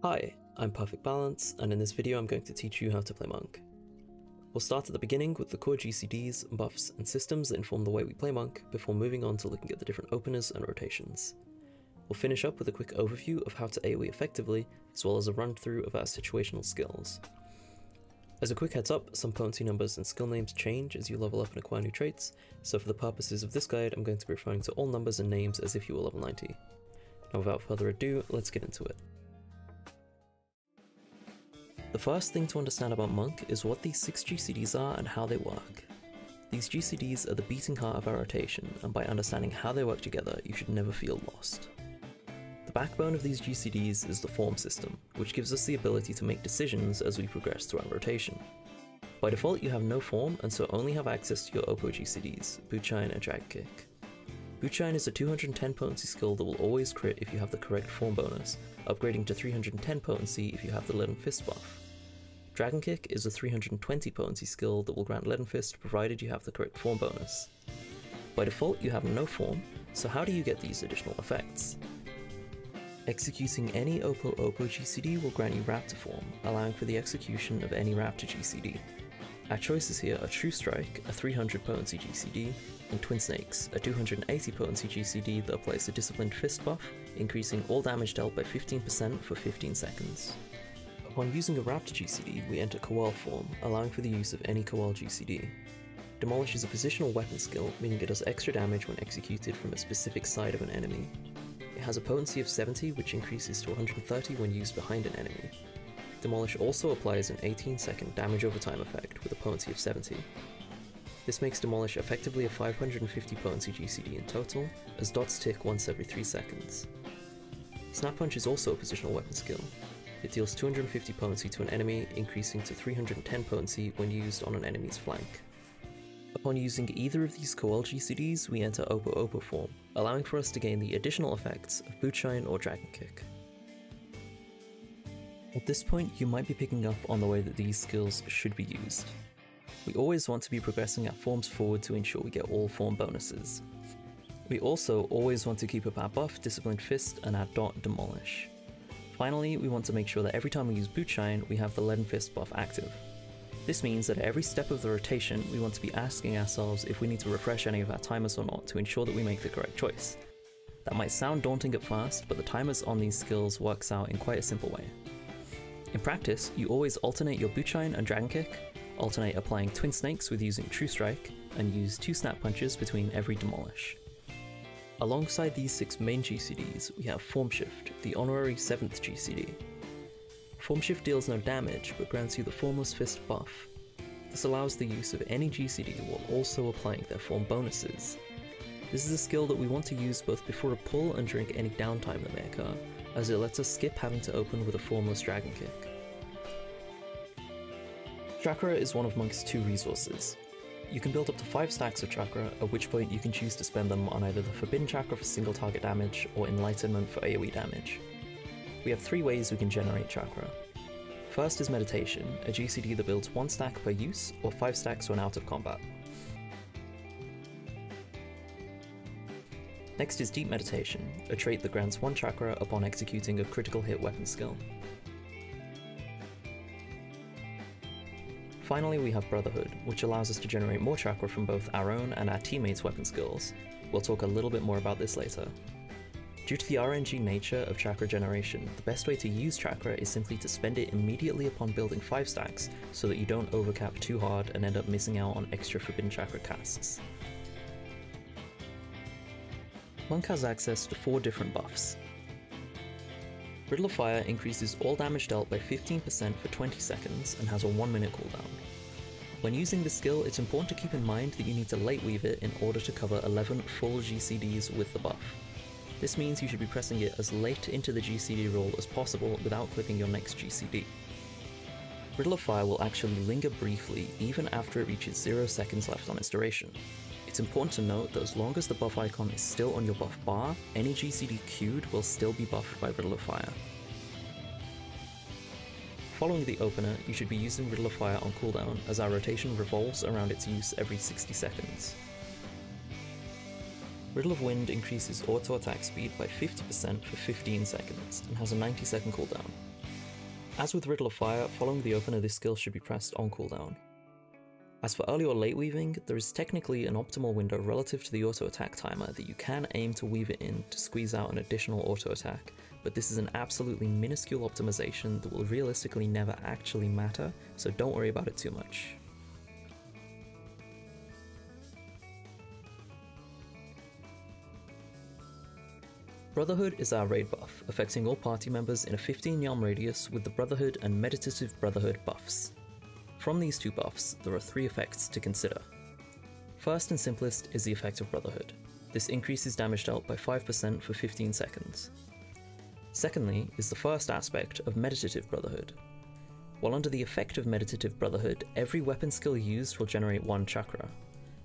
Hi, I'm Perfect Balance, and in this video I'm going to teach you how to play Monk. We'll start at the beginning with the core GCDs, buffs, and systems that inform the way we play Monk, before moving on to looking at the different openers and rotations. We'll finish up with a quick overview of how to AoE effectively, as well as a run through of our situational skills. As a quick heads up, some potency numbers and skill names change as you level up and acquire new traits, so for the purposes of this guide I'm going to be referring to all numbers and names as if you were level 90. Now without further ado, let's get into it. The first thing to understand about Monk is what these 6 GCDs are and how they work. These GCDs are the beating heart of our rotation, and by understanding how they work together, you should never feel lost. The backbone of these GCDs is the form system, which gives us the ability to make decisions as we progress through our rotation. By default, you have no form, and so only have access to your Oppo GCDs, Bootshine and Drag Kick. Bootshine is a 210 potency skill that will always crit if you have the correct form bonus, upgrading to 310 potency if you have the Leaden Fist buff. Dragon Kick is a 320 potency skill that will grant Leaden Fist provided you have the correct form bonus. By default you have no form, so how do you get these additional effects? Executing any Oppo GCD will grant you Raptor form, allowing for the execution of any Raptor GCD. Our choices here are True Strike, a 300 potency GCD, and Twin Snakes, a 280 potency GCD that applies a Disciplined Fist buff, increasing all damage dealt by 15% for 15 seconds. Upon using a Raptor GCD, we enter Coil form, allowing for the use of any Coil GCD. Demolish is a positional weapon skill, meaning it does extra damage when executed from a specific side of an enemy. It has a potency of 70, which increases to 130 when used behind an enemy. Demolish also applies an 18-second damage over time effect with a potency of 70. This makes Demolish effectively a 550 potency GCD in total, as dots tick once every 3 seconds. Snap Punch is also a positional weapon skill. It deals 250 potency to an enemy, increasing to 310 potency when used on an enemy's flank. Upon using either of these Coil GCDs, we enter Oppo form, allowing for us to gain the additional effects of Bootshine or Dragon Kick. At this point, you might be picking up on the way that these skills should be used. We always want to be progressing our forms forward to ensure we get all form bonuses. We also always want to keep up our buff, Disciplined Fist, and our dot Demolish. Finally, we want to make sure that every time we use Bootshine, we have the Leaden Fist buff active. This means that at every step of the rotation, we want to be asking ourselves if we need to refresh any of our timers or not to ensure that we make the correct choice. That might sound daunting at first, but the timers on these skills works out in quite a simple way. In practice, you always alternate your Bootshine and Dragon Kick, alternate applying Twin Snakes with using True Strike, and use 2 Snap Punches between every Demolish. Alongside these 6 main GCDs, we have Form Shift, the honorary 7th GCD. Form Shift deals no damage, but grants you the Formless Fist buff. This allows the use of any GCD while also applying their form bonuses. This is a skill that we want to use both before a pull and during any downtime that may occur, as it lets us skip having to open with a Formless Dragon Kick. Chakra is one of Monk's 2 resources. You can build up to 5 stacks of Chakra, at which point you can choose to spend them on either the Forbidden Chakra for single target damage or Enlightenment for AoE damage. We have 3 ways we can generate Chakra. First is Meditation, a GCD that builds 1 stack per use or 5 stacks when out of combat. Next is Deep Meditation, a trait that grants 1 Chakra upon executing a critical hit weapon skill. Finally, we have Brotherhood, which allows us to generate more Chakra from both our own and our teammates' weapon skills. We'll talk a little bit more about this later. Due to the RNG nature of Chakra generation, the best way to use Chakra is simply to spend it immediately upon building 5 stacks, so that you don't overcap too hard and end up missing out on extra Forbidden Chakra casts. Monk has access to 4 different buffs. Riddle of Fire increases all damage dealt by 15% for 20 seconds and has a 1-minute cooldown. When using this skill, it's important to keep in mind that you need to late weave it in order to cover 11 full GCDs with the buff. This means you should be pressing it as late into the GCD roll as possible without clicking your next GCD. Riddle of Fire will actually linger briefly even after it reaches 0 seconds left on its duration. It's important to note that as long as the buff icon is still on your buff bar, any GCD queued will still be buffed by Riddle of Fire. Following the opener, you should be using Riddle of Fire on cooldown as our rotation revolves around its use every 60 seconds. Riddle of Wind increases auto attack speed by 50% for 15 seconds and has a 90-second cooldown. As with Riddle of Fire, following the opener this skill should be pressed on cooldown. As for early or late weaving, there is technically an optimal window relative to the auto attack timer that you can aim to weave it in to squeeze out an additional auto attack, but this is an absolutely minuscule optimization that will realistically never actually matter, so don't worry about it too much. Brotherhood is our raid buff, affecting all party members in a 15 yalm radius with the Brotherhood and Meditative Brotherhood buffs. From these two buffs, there are 3 effects to consider. First and simplest is the effect of Brotherhood. This increases damage dealt by 5% for 15 seconds. Secondly is the first aspect of Meditative Brotherhood. While under the effect of Meditative Brotherhood, every weapon skill used will generate 1 chakra.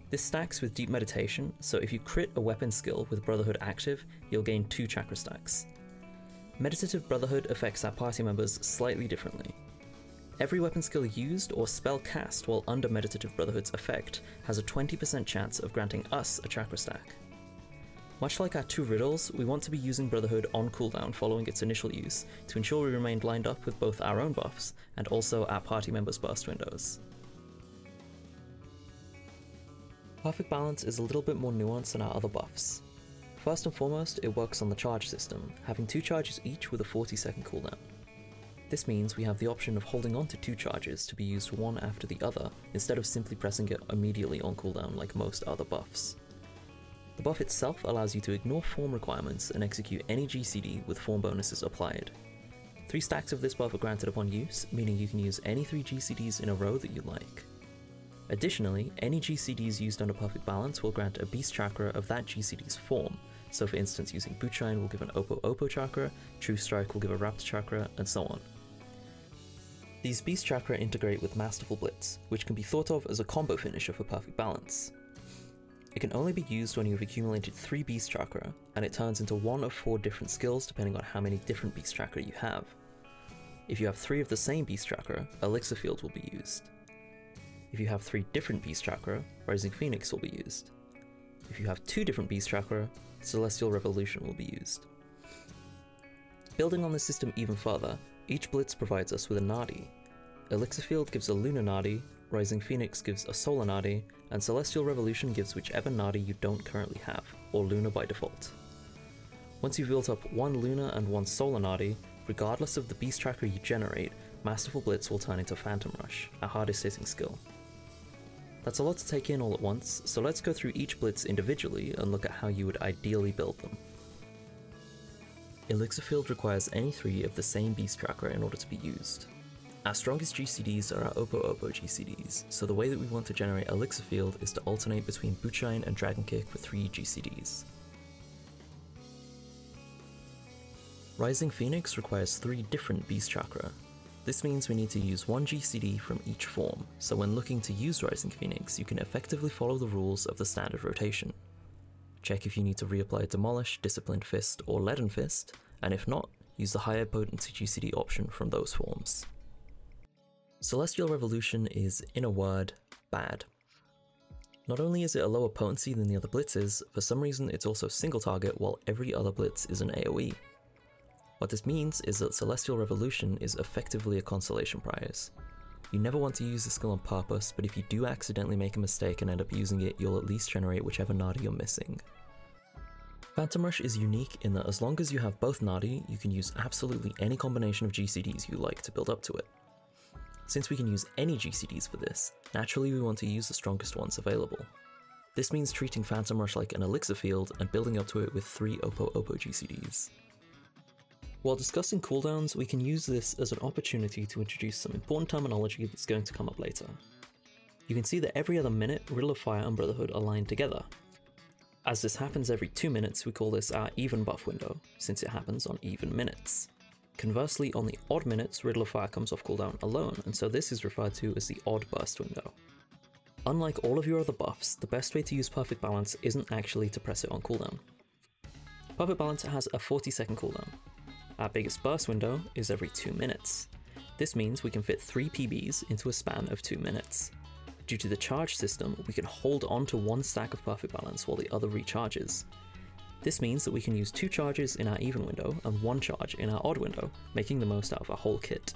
This stacks with Deep Meditation, so if you crit a weapon skill with Brotherhood active, you'll gain 2 chakra stacks. Meditative Brotherhood affects our party members slightly differently. Every weapon skill used or spell cast while under Meditative Brotherhood's effect has a 20% chance of granting us a chakra stack. Much like our 2 riddles, we want to be using Brotherhood on cooldown following its initial use to ensure we remained lined up with both our own buffs and also our party members' burst windows. Perfect Balance is a little bit more nuanced than our other buffs. First and foremost, it works on the charge system, having 2 charges each with a 40-second cooldown. This means we have the option of holding on to 2 charges to be used one after the other, instead of simply pressing it immediately on cooldown like most other buffs. The buff itself allows you to ignore form requirements and execute any GCD with form bonuses applied. 3 stacks of this buff are granted upon use, meaning you can use any 3 GCDs in a row that you like. Additionally, any GCDs used under Perfect Balance will grant a Beast Chakra of that GCD's form, so for instance using Bootshine will give an Oppo Chakra, True Strike will give a Raptor Chakra, and so on. These Beast Chakra integrate with Masterful Blitz, which can be thought of as a combo finisher for Perfect Balance. It can only be used when you have accumulated 3 Beast Chakra, and it turns into one of 4 different skills depending on how many different Beast Chakra you have. If you have 3 of the same Beast Chakra, Elixir Field will be used. If you have 3 different Beast Chakra, Rising Phoenix will be used. If you have 2 different Beast Chakra, Celestial Revolution will be used. Building on this system even further, each Blitz provides us with a Nadi. Elixir Field gives a Lunar Nadi, Rising Phoenix gives a Solar Nadi, and Celestial Revolution gives whichever Nadi you don't currently have, or Lunar by default. Once you've built up 1 Lunar and 1 Solar Nadi, regardless of the Beast Chakra you generate, Masterful Blitz will turn into Phantom Rush, our hardest hitting skill. That's a lot to take in all at once, so let's go through each Blitz individually and look at how you would ideally build them. Elixir Field requires any 3 of the same Beast Chakra in order to be used. Our strongest GCDs are our Oppo GCDs, so the way that we want to generate Elixir Field is to alternate between Bootshine and Dragon Kick for 3 GCDs. Rising Phoenix requires 3 different Beast Chakra. This means we need to use 1 GCD from each form, so when looking to use Rising Phoenix, you can effectively follow the rules of the standard rotation. Check if you need to reapply Demolish, Disciplined Fist, or Leaden Fist, and if not, use the higher potency GCD option from those forms. Celestial Revolution is, in a word, bad. Not only is it a lower potency than the other blitzes, for some reason it's also single target while every other blitz is an AoE. What this means is that Celestial Revolution is effectively a consolation prize. You never want to use the skill on purpose, but if you do accidentally make a mistake and end up using it, you'll at least generate whichever Nadi you're missing. Phantom Rush is unique in that as long as you have both Nadi, you can use absolutely any combination of GCDs you like to build up to it. Since we can use any GCDs for this, naturally we want to use the strongest ones available. This means treating Phantom Rush like an Elixir Field and building up to it with 3 Oppo GCDs. While discussing cooldowns, we can use this as an opportunity to introduce some important terminology that's going to come up later. You can see that every other minute, Riddle of Fire and Brotherhood are lined together. As this happens every 2 minutes, we call this our even buff window, since it happens on even minutes. Conversely, on the odd minutes, Riddle of Fire comes off cooldown alone, and so this is referred to as the odd burst window. Unlike all of your other buffs, the best way to use Perfect Balance isn't actually to press it on cooldown. Perfect Balance has a 40-second cooldown. Our biggest burst window is every 2 minutes. This means we can fit 3 PBs into a span of 2 minutes. Due to the charge system, we can hold on to 1 stack of Perfect Balance while the other recharges. This means that we can use 2 charges in our even window and 1 charge in our odd window, making the most out of our whole kit.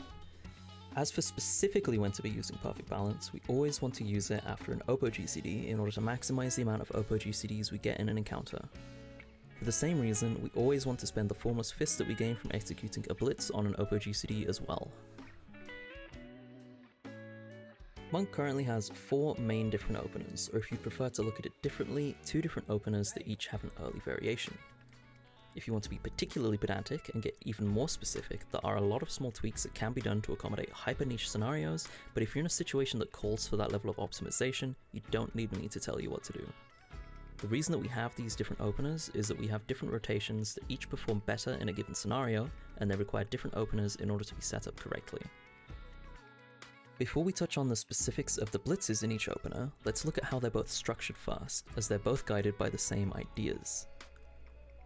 As for specifically when to be using Perfect Balance, we always want to use it after an Oppo GCD in order to maximize the amount of Oppo GCDs we get in an encounter. For the same reason, we always want to spend the Formless Fist that we gain from executing a Blitz on an Oppo GCD as well. Monk currently has 4 main different openers, or if you prefer to look at it differently, 2 different openers that each have an early variation. If you want to be particularly pedantic and get even more specific, there are a lot of small tweaks that can be done to accommodate hyper niche scenarios, but if you're in a situation that calls for that level of optimization, you don't need me to tell you what to do. The reason that we have these different openers is that we have different rotations that each perform better in a given scenario, and they require different openers in order to be set up correctly. Before we touch on the specifics of the blitzes in each opener, let's look at how they're both structured first, as they're both guided by the same ideas.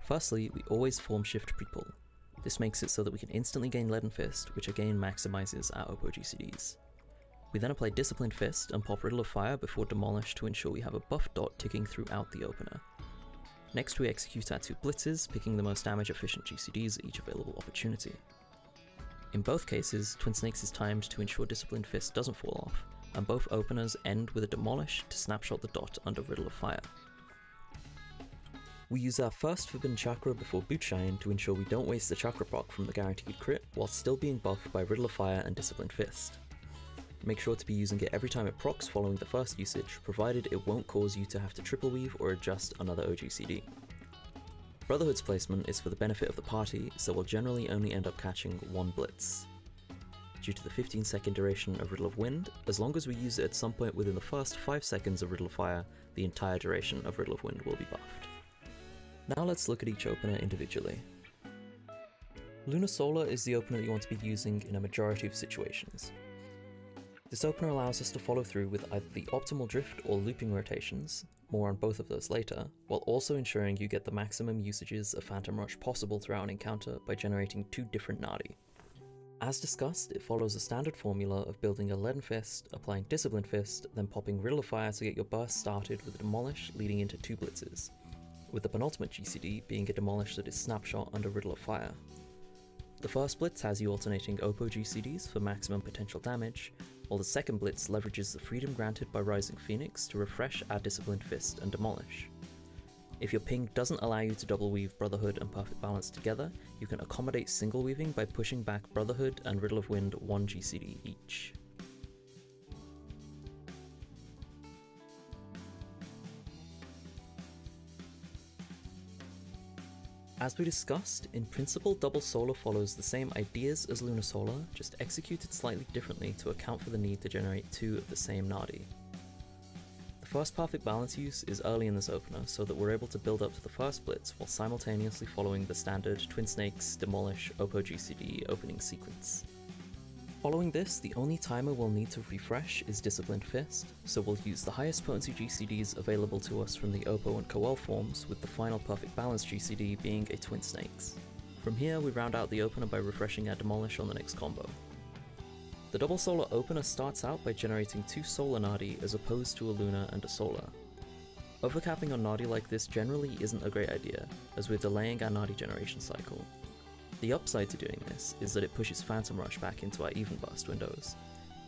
Firstly, we always form shift pre-pull. This makes it so that we can instantly gain Leaden Fist, which again maximizes our Oppo GCDs. We then apply Disciplined Fist and pop Riddle of Fire before Demolish to ensure we have a buff dot ticking throughout the opener. Next we execute our 2 blitzes, picking the most damage efficient GCDs at each available opportunity. In both cases, Twin Snakes is timed to ensure Disciplined Fist doesn't fall off, and both openers end with a Demolish to snapshot the dot under Riddle of Fire. We use our first Forbidden Chakra before Bootshine to ensure we don't waste the Chakra proc from the guaranteed crit while still being buffed by Riddle of Fire and Disciplined Fist. Make sure to be using it every time it procs following the first usage, provided it won't cause you to have to triple weave or adjust another OGCD. Brotherhood's placement is for the benefit of the party, so we'll generally only end up catching 1 blitz. Due to the 15-second duration of Riddle of Wind, as long as we use it at some point within the first 5 seconds of Riddle of Fire, the entire duration of Riddle of Wind will be buffed. Now let's look at each opener individually. Lunar Solar is the opener that you want to be using in a majority of situations. This opener allows us to follow through with either the optimal drift or looping rotations, more on both of those later, while also ensuring you get the maximum usages of Phantom Rush possible throughout an encounter by generating 2 different Nadi. As discussed, it follows a standard formula of building a Leaden Fist, applying Disciplined Fist, then popping Riddle of Fire to get your burst started with a Demolish leading into 2 blitzes, with the penultimate GCD being a Demolish that is snapshot under Riddle of Fire. The first blitz has you alternating Oppo GCDs for maximum potential damage, while the second blitz leverages the freedom granted by Rising Phoenix to refresh our Disciplined Fist and Demolish. If your ping doesn't allow you to double weave Brotherhood and Perfect Balance together, you can accommodate single weaving by pushing back Brotherhood and Riddle of Wind 1 GCD each. As we discussed, in principle Double Solar follows the same ideas as Lunar Solar, just executed slightly differently to account for the need to generate 2 of the same Nadi. The first Perfect Balance use is early in this opener so that we're able to build up to the first blitz while simultaneously following the standard Twin Snakes, Demolish, Oppo GCD opening sequence. Following this, the only timer we'll need to refresh is Disciplined Fist, so we'll use the highest potency GCDs available to us from the Oppo and Coel forms, with the final Perfect Balance GCD being a Twin Snakes. From here, we round out the opener by refreshing our Demolish on the next combo. The Double Solar opener starts out by generating 2 Solar Nadi as opposed to a Lunar and a Solar. Overcapping on Nadi like this generally isn't a great idea, as we're delaying our Nadi generation cycle. The upside to doing this is that it pushes Phantom Rush back into our even burst windows.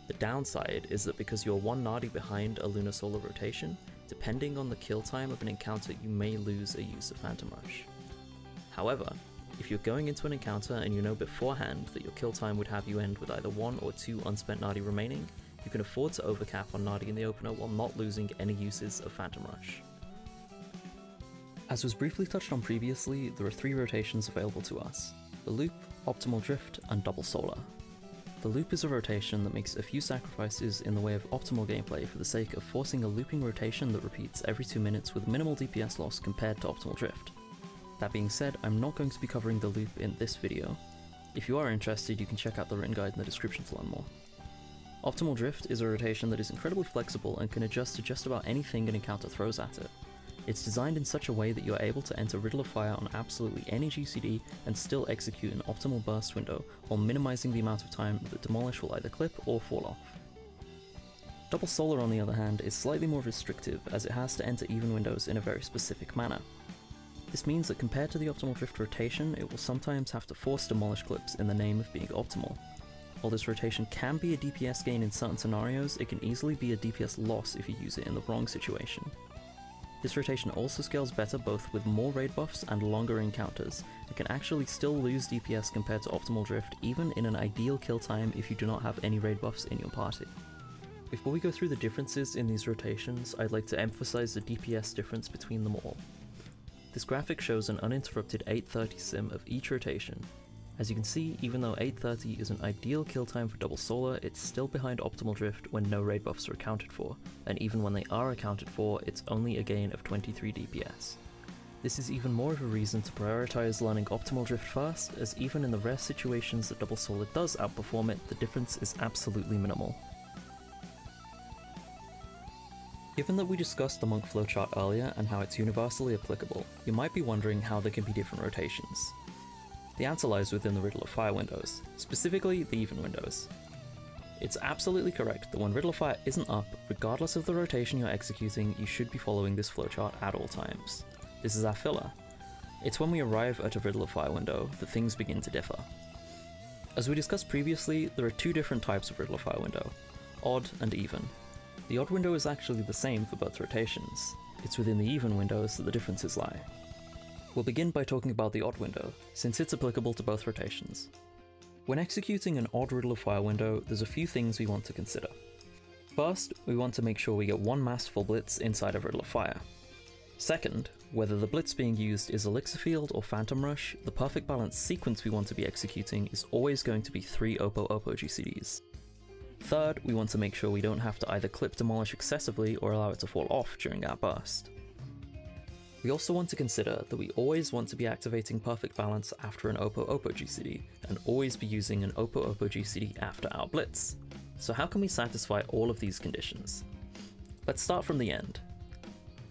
The downside is that because you're 1 Nadi behind a Lunar Solar rotation, depending on the kill time of an encounter you may lose a use of Phantom Rush. However, if you're going into an encounter and you know beforehand that your kill time would have you end with either 1 or 2 unspent Nadi remaining, you can afford to overcap on Nadi in the opener while not losing any uses of Phantom Rush. As was briefly touched on previously, there are 3 rotations available to us: the Loop, Optimal Drift, and Double Solar. The Loop is a rotation that makes a few sacrifices in the way of optimal gameplay for the sake of forcing a looping rotation that repeats every 2 minutes with minimal DPS loss compared to Optimal Drift. That being said, I'm not going to be covering the Loop in this video. If you are interested, you can check out the written guide in the description to learn more. Optimal Drift is a rotation that is incredibly flexible and can adjust to just about anything an encounter throws at it. It's designed in such a way that you are able to enter Riddle of Fire on absolutely any GCD and still execute an optimal burst window while minimizing the amount of time that Demolish will either clip or fall off. Double Solar, on the other hand, is slightly more restrictive as it has to enter even windows in a very specific manner. This means that compared to the Optimal Drift rotation, it will sometimes have to force Demolish clips in the name of being optimal. While this rotation can be a DPS gain in certain scenarios, it can easily be a DPS loss if you use it in the wrong situation. This rotation also scales better both with more raid buffs and longer encounters, and can actually still lose DPS compared to Optimal Drift even in an ideal kill time if you do not have any raid buffs in your party. Before we go through the differences in these rotations, I'd like to emphasize the DPS difference between them all. This graphic shows an uninterrupted 830 sim of each rotation. As you can see, even though 830 is an ideal kill time for Double Solar, it's still behind Optimal Drift when no raid buffs are accounted for, and even when they are accounted for, it's only a gain of 23 DPS. This is even more of a reason to prioritize learning Optimal Drift first, as even in the rare situations that Double Solar does outperform it, the difference is absolutely minimal. Given that we discussed the monk flowchart earlier and how it's universally applicable, you might be wondering how there can be different rotations. The answer lies within the Riddle of Fire windows, specifically the even windows. It's absolutely correct that when Riddle of Fire isn't up, regardless of the rotation you're executing, you should be following this flowchart at all times. This is our filler. It's when we arrive at a Riddle of Fire window that things begin to differ. As we discussed previously, there are two different types of Riddle of Fire window, odd and even. The odd window is actually the same for both rotations. It's within the even windows that the differences lie. We'll begin by talking about the odd window, since it's applicable to both rotations. When executing an odd Riddle of Fire window, there's a few things we want to consider. First, we want to make sure we get one Masterful Blitz inside of Riddle of Fire. Second, whether the blitz being used is Elixir Field or Phantom Rush, the perfect balance sequence we want to be executing is always going to be 3 Oppo GCDs. Third, we want to make sure we don't have to either clip Demolish excessively or allow it to fall off during our burst. We also want to consider that we always want to be activating Perfect Balance after an Oppo GCD, and always be using an Oppo GCD after our blitz. So how can we satisfy all of these conditions? Let's start from the end.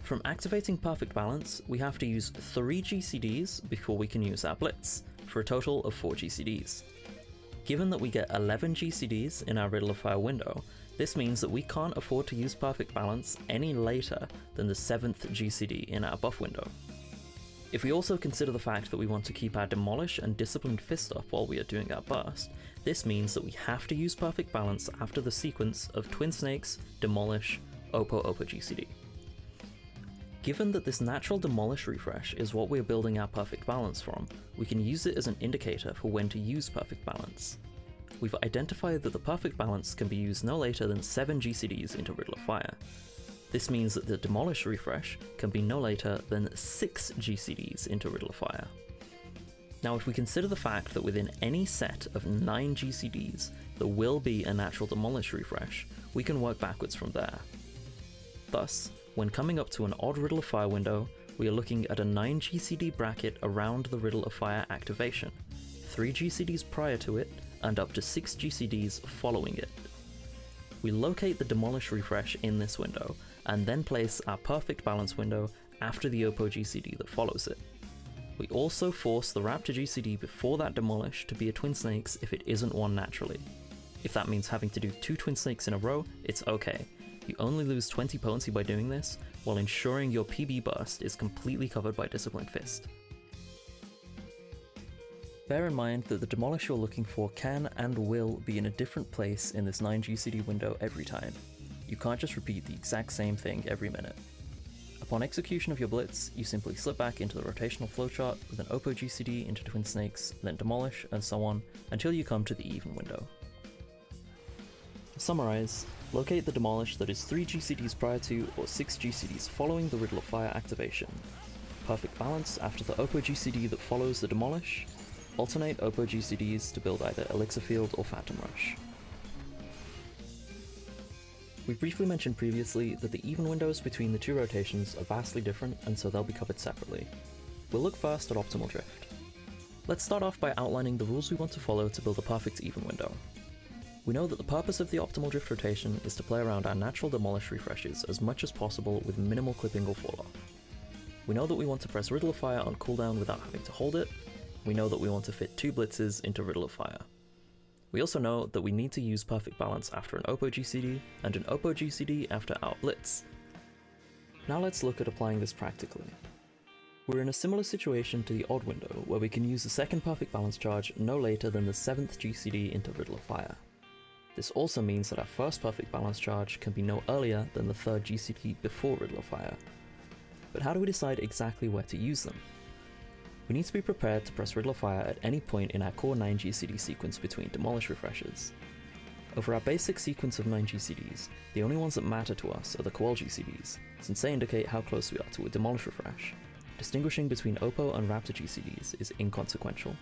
From activating Perfect Balance, we have to use 3 GCDs before we can use our blitz, for a total of 4 GCDs. Given that we get 11 GCDs in our Riddle of Fire window, this means that we can't afford to use Perfect Balance any later than the 7th GCD in our buff window. If we also consider the fact that we want to keep our Demolish and Disciplined Fist up while we are doing our burst, this means that we have to use Perfect Balance after the sequence of Twin Snakes, Demolish, Oppo GCD. Given that this natural Demolish refresh is what we're building our Perfect Balance from, we can use it as an indicator for when to use Perfect Balance. We've identified that the Perfect Balance can be used no later than 7 GCDs into Riddle of Fire. This means that the Demolish refresh can be no later than 6 GCDs into Riddle of Fire. Now if we consider the fact that within any set of 9 GCDs there will be a natural Demolish refresh, we can work backwards from there. Thus, when coming up to an odd Riddle of Fire window, we are looking at a 9 GCD bracket around the Riddle of Fire activation, 3 GCDs prior to it, and up to 6 GCDs following it. We locate the Demolish refresh in this window, and then place our Perfect Balance window after the Oppo GCD that follows it. We also force the Raptor GCD before that Demolish to be a Twin Snakes if it isn't one naturally. If that means having to do 2 Twin Snakes in a row, it's okay. You only lose 20 potency by doing this, while ensuring your PB burst is completely covered by Disciplined Fist. Bear in mind that the Demolish you're looking for can and will be in a different place in this 9 GCD window every time. You can't just repeat the exact same thing every minute. Upon execution of your blitz, you simply slip back into the rotational flowchart with an Oppo GCD into Twin Snakes, then Demolish, and so on, until you come to the even window. To summarize, locate the Demolish that is 3 GCDs prior to or 6 GCDs following the Riddle of Fire activation. Perfect Balance after the Oppo GCD that follows the Demolish. Alternate Oppo GCDs to build either Elixir Field or Phantom Rush. We briefly mentioned previously that the even windows between the two rotations are vastly different, and so they'll be covered separately. We'll look first at Optimal Drift. Let's start off by outlining the rules we want to follow to build a perfect even window. We know that the purpose of the Optimal Drift rotation is to play around our natural Demolish refreshes as much as possible with minimal clipping or fall off. We know that we want to press Riddle of Fire on cooldown without having to hold it. We know that we want to fit 2 blitzes into Riddle of Fire. We also know that we need to use Perfect Balance after an Oppo GCD and an Oppo GCD after our blitz. Now let's look at applying this practically. We're in a similar situation to the odd window, where we can use the second perfect balance charge no later than the 7th GCD into Riddle of Fire. This also means that our first perfect balance charge can be no earlier than the 3rd GCD before Riddle of Fire. But how do we decide exactly where to use them? We need to be prepared to press Riddle of Fire at any point in our core 9 GCD sequence between demolish refreshes. Over our basic sequence of 9 GCDs, the only ones that matter to us are the Qual GCDs, since they indicate how close we are to a demolish refresh. Distinguishing between Oppo and Raptor GCDs is inconsequential.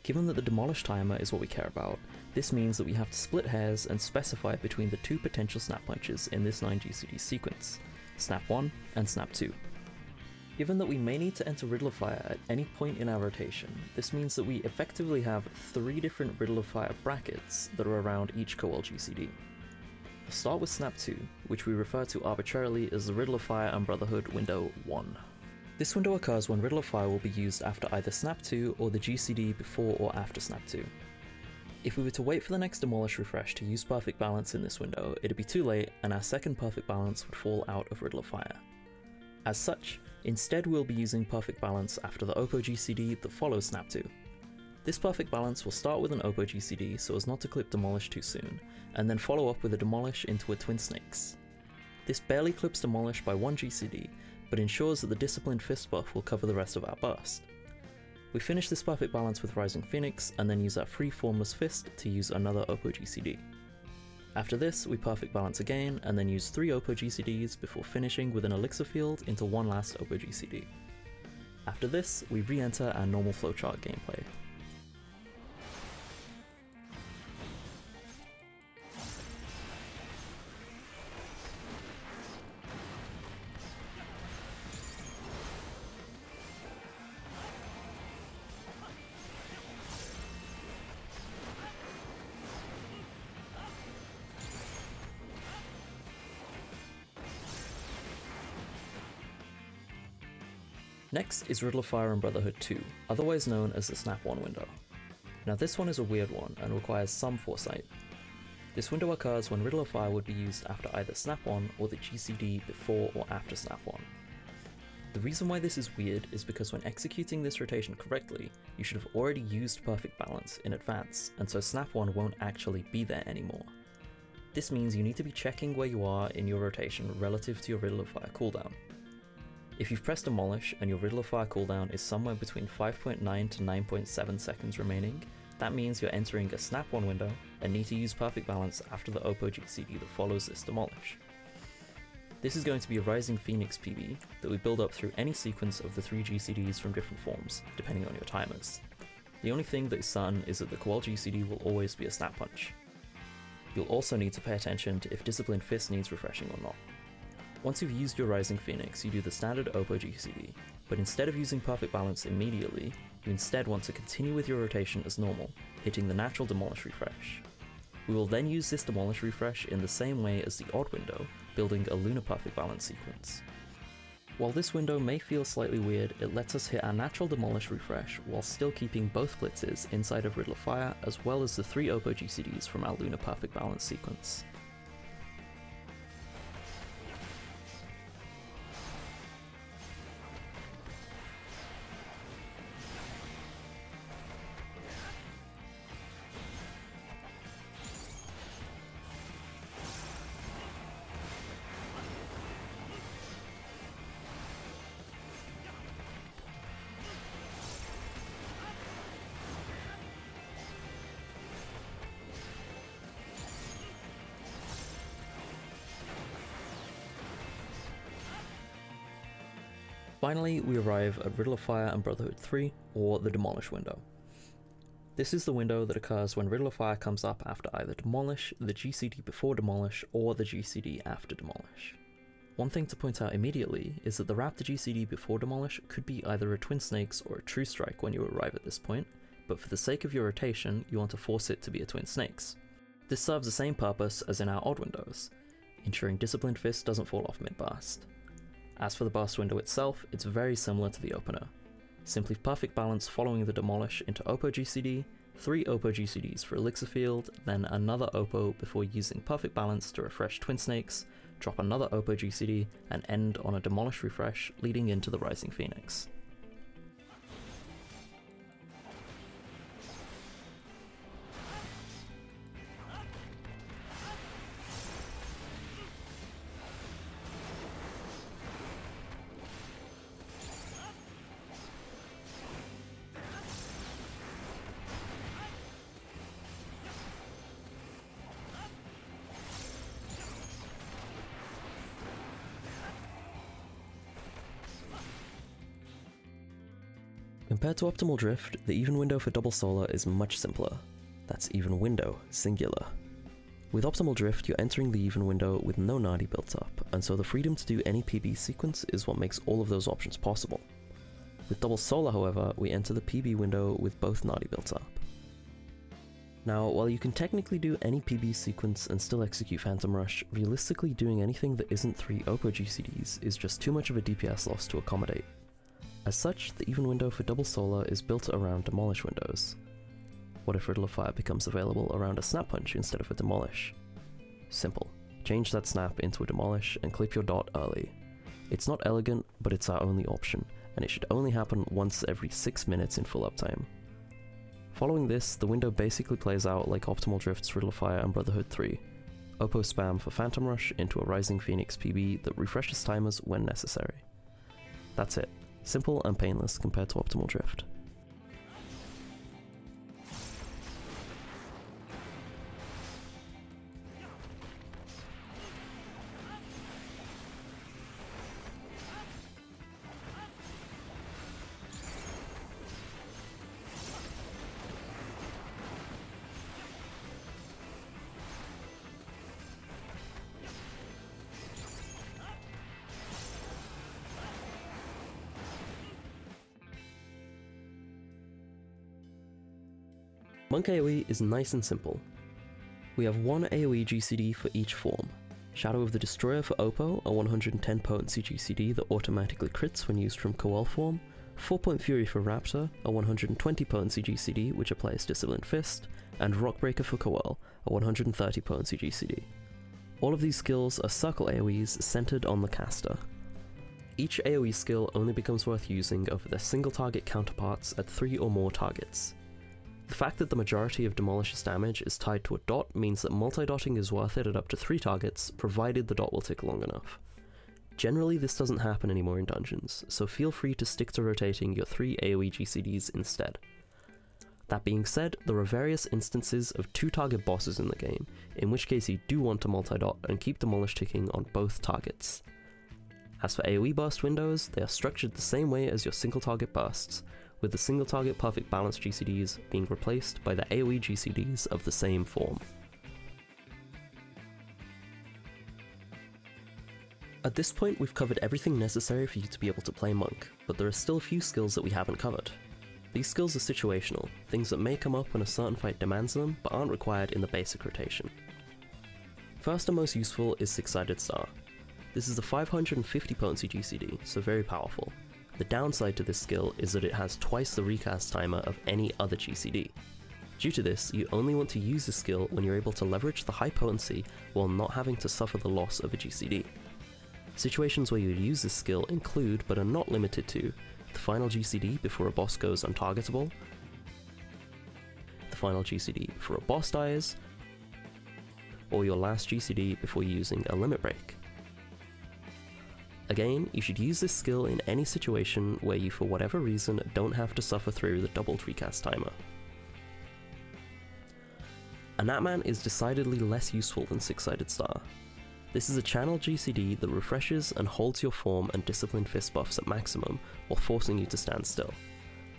Given that the demolish timer is what we care about, this means that we have to split hairs and specify between the 2 potential snap punches in this 9 GCD sequence, Snap 1 and Snap 2. Given that we may need to enter Riddle of Fire at any point in our rotation, this means that we effectively have 3 different Riddle of Fire brackets that are around each Qual GCD. We'll start with Snap 2, which we refer to arbitrarily as the Riddle of Fire and Brotherhood window 1. This window occurs when Riddle of Fire will be used after either Snap 2 or the GCD before or after Snap 2. If we were to wait for the next demolish refresh to use perfect balance in this window, it'd be too late and our second perfect balance would fall out of Riddle of Fire. As such, instead we'll be using perfect balance after the Oppo GCD that follows Snap 2. This perfect balance will start with an Oppo GCD so as not to clip demolish too soon, and then follow up with a demolish into a Twin Snakes. This barely clips demolish by 1 GCD, but ensures that the Disciplined Fist buff will cover the rest of our burst. We finish this perfect balance with Rising Phoenix, and then use our free Formless Fist to use another Oppo GCD. After this, we perfect balance again, and then use 3 Oppo GCDs before finishing with an Elixir Field into 1 last Oppo GCD. After this, we re-enter our normal flowchart gameplay. Next is Riddle of Fire and Brotherhood 2, otherwise known as the Snap 1 window. Now this one is a weird one and requires some foresight. This window occurs when Riddle of Fire would be used after either Snap 1 or the GCD before or after Snap 1. The reason why this is weird is because when executing this rotation correctly, you should have already used perfect balance in advance, and so Snap 1 won't actually be there anymore. This means you need to be checking where you are in your rotation relative to your Riddle of Fire cooldown. If you've pressed Demolish and your Riddle of Fire cooldown is somewhere between 5.9 to 9.7 seconds remaining, that means you're entering a Snap 1 window and need to use perfect balance after the Oppo GCD that follows this Demolish. This is going to be a Rising Phoenix PB that we build up through any sequence of the 3 GCDs from different forms, depending on your timers. The only thing that is certain is that the Qual GCD will always be a Snap Punch. You'll also need to pay attention to if Disciplined Fist needs refreshing or not. Once you've used your Rising Phoenix, you do the standard Oppo GCD, but instead of using perfect balance immediately, you instead want to continue with your rotation as normal, hitting the natural Demolish refresh. We will then use this Demolish refresh in the same way as the odd window, building a Lunar perfect balance sequence. While this window may feel slightly weird, it lets us hit our natural Demolish refresh while still keeping both blitzes inside of Riddle of Fire, as well as the 3 Oppo GCDs from our Lunar perfect balance sequence. Finally, we arrive at Riddle of Fire and Brotherhood 3, or the Demolish window. This is the window that occurs when Riddle of Fire comes up after either Demolish, the GCD before Demolish, or the GCD after Demolish. One thing to point out immediately is that the Raptor GCD before Demolish could be either a Twin Snakes or a True Strike when you arrive at this point, but for the sake of your rotation, you want to force it to be a Twin Snakes. This serves the same purpose as in our odd windows, ensuring Disciplined Fist doesn't fall off mid-burst. As for the burst window itself, it's very similar to the opener. Simply perfect balance following the Demolish into Oppo GCD, 3 Oppo GCDs for Elixir Field, then another Oppo before using perfect balance to refresh Twin Snakes, drop another Oppo GCD, and end on a Demolish refresh leading into the Rising Phoenix. Compared to Optimal Drift, the even window for Double Solar is much simpler. That's even window, singular. With Optimal Drift, you're entering the even window with no Nadi built up, and so the freedom to do any PB sequence is what makes all of those options possible. With Double Solar, however, we enter the PB window with both Nadi built up. Now, while you can technically do any PB sequence and still execute Phantom Rush, realistically doing anything that isn't 3 Oppo GCDs is just too much of a DPS loss to accommodate. As such, the even window for Double Solar is built around Demolish windows. What if Riddle of Fire becomes available around a Snap Punch instead of a Demolish? Simple. Change that Snap into a Demolish and clip your dot early. It's not elegant, but it's our only option, and it should only happen once every 6 minutes in full uptime. Following this, the window basically plays out like Optimal Drift's Riddle of Fire and Brotherhood 3. Oppo spam for Phantom Rush into a Rising Phoenix PB that refreshes timers when necessary. That's it. Simple and painless compared to Optimal Drift. Monk AoE is nice and simple. We have one AoE GCD for each form. Shadow of the Destroyer for Oppo, a 110 potency GCD that automatically crits when used from Coel form, 4-point Fury for Raptor, a 120 potency GCD which applies Disciplined Fist, and Rockbreaker for Coel, a 130 potency GCD. All of these skills are circle AoEs centered on the caster. Each AoE skill only becomes worth using over their single target counterparts at 3 or more targets. The fact that the majority of Demolish's damage is tied to a dot means that multi-dotting is worth it at up to 3 targets, provided the dot will tick long enough. Generally this doesn't happen anymore in dungeons, so feel free to stick to rotating your 3 AoE GCDs instead. That being said, there are various instances of 2-target bosses in the game, in which case you do want to multi-dot and keep Demolish ticking on both targets. As for AoE burst windows, they are structured the same way as your single target bursts, with the single target perfect balance GCDs being replaced by the AoE GCDs of the same form. At this point we've covered everything necessary for you to be able to play Monk, but there are still a few skills that we haven't covered. These skills are situational, things that may come up when a certain fight demands them, but aren't required in the basic rotation. First and most useful is Six-Sided Star. This is a 550 potency GCD, so very powerful. The downside to this skill is that it has twice the recast timer of any other GCD. Due to this, you only want to use this skill when you're able to leverage the high potency while not having to suffer the loss of a GCD. Situations where you would use this skill include, but are not limited to, the final GCD before a boss goes untargetable, the final GCD before a boss dies, or your last GCD before using a limit break. Again, you should use this skill in any situation where you for whatever reason don't have to suffer through the doubled recast timer. Anatman is decidedly less useful than Six-Sided Star. This is a channel GCD that refreshes and holds your form and Disciplined Fist buffs at maximum while forcing you to stand still.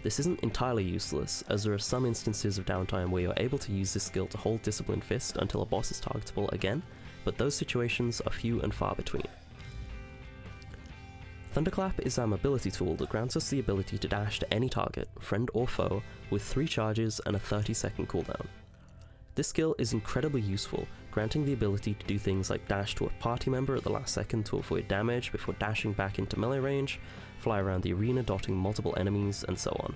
This isn't entirely useless, as there are some instances of downtime where you're able to use this skill to hold Disciplined Fist until a boss is targetable again, but those situations are few and far between. Thunderclap is our mobility tool that grants us the ability to dash to any target, friend or foe, with 3 charges and a 30-second cooldown. This skill is incredibly useful, granting the ability to do things like dash to a party member at the last second to avoid damage before dashing back into melee range, fly around the arena dotting multiple enemies, and so on.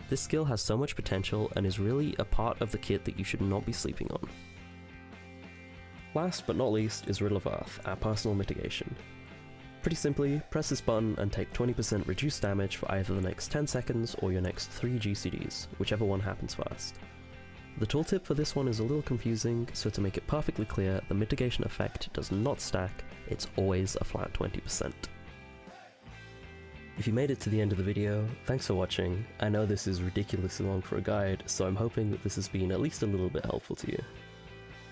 This skill has so much potential and is really a part of the kit that you should not be sleeping on. Last but not least is Riddle of Earth, our personal mitigation. Pretty simply, press this button and take 20% reduced damage for either the next 10 seconds or your next 3 GCDs, whichever one happens first. The tooltip for this one is a little confusing, so to make it perfectly clear, the mitigation effect does not stack, it's always a flat 20%. If you made it to the end of the video, thanks for watching. I know this is ridiculously long for a guide, so I'm hoping that this has been at least a little bit helpful to you.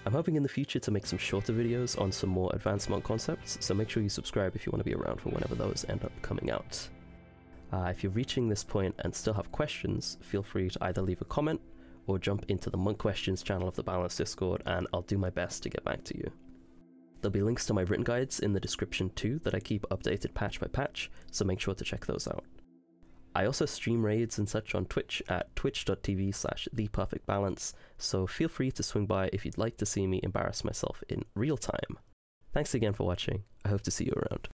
I'm hoping in the future to make some shorter videos on some more advanced monk concepts, so make sure you subscribe if you want to be around for whenever those end up coming out. If you're reaching this point and still have questions, feel free to either leave a comment or jump into the Monk Questions channel of the Balance Discord and I'll do my best to get back to you. There'll be links to my written guides in the description too that I keep updated patch by patch, so make sure to check those out. I also stream raids and such on Twitch at twitch.tv/theperfectbalance, so feel free to swing by if you'd like to see me embarrass myself in real time. Thanks again for watching, I hope to see you around.